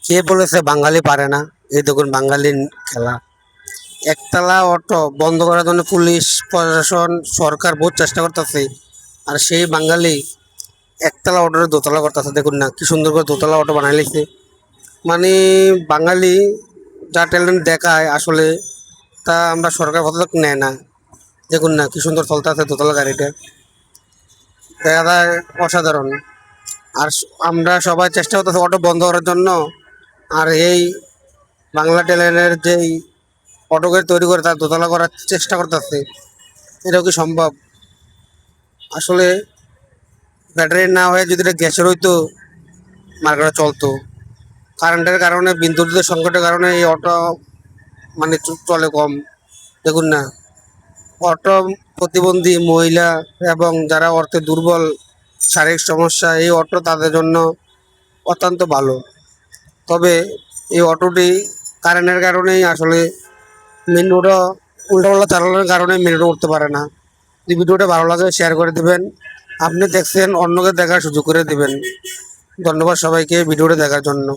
কে বলেছে বাঙালি পারে না? এই দেখুন বাঙালির খেলা। একতলা অটো বন্ধ করার জন্য পুলিশ প্রশাসন সরকার বহুত চেষ্টা করতেছে, আর সেই বাঙালি একতলা অটোর দোতলা করতেছে। দেখুন না কি সুন্দর করে দোতলা অটো বানাই লিখছে। মানে বাঙালি যা ট্যালেন্ট দেখায় আসলে তা আমরা সরকার পদক নেয় না। দেখুন না কি সুন্দর চলতেছে দোতলা গাড়িটা, দেখা যায় অসাধারণ। আর আমরা সবাই চেষ্টা করতেছি অটো বন্ধ করার জন্য, আর এই বাংলা ট্যালেন্টের যেই অটোকে তৈরি করে তার দোতলা করার চেষ্টা করতেছে। এটাও কি সম্ভব? আসলে ব্যাটারি না হয়ে যদি এটা গ্যাসের হইতো মার্কেটে চলতো। কারেন্টের কারণে বিদ্যুতের সংকটের কারণে এই অটো মানে চলে কম। দেখুন না, অটো প্রতিবন্ধী মহিলা এবং যারা অর্থে দুর্বল, শারীরিক সমস্যা, এই অটো তাদের জন্য অত্যন্ত ভালো। তবে এই অটোটি কারেন্টের কারণেই আসলে মেন রোডও উল্টাপাল্টা চালানোর কারণে মেন রোডে উঠতে পারে না। যদি ভিডিওটা ভালো লাগে শেয়ার করে দেবেন, আপনি দেখছেন অন্যকে দেখার সুযোগ করে দেবেন। ধন্যবাদ সবাইকে ভিডিওটা দেখার জন্য।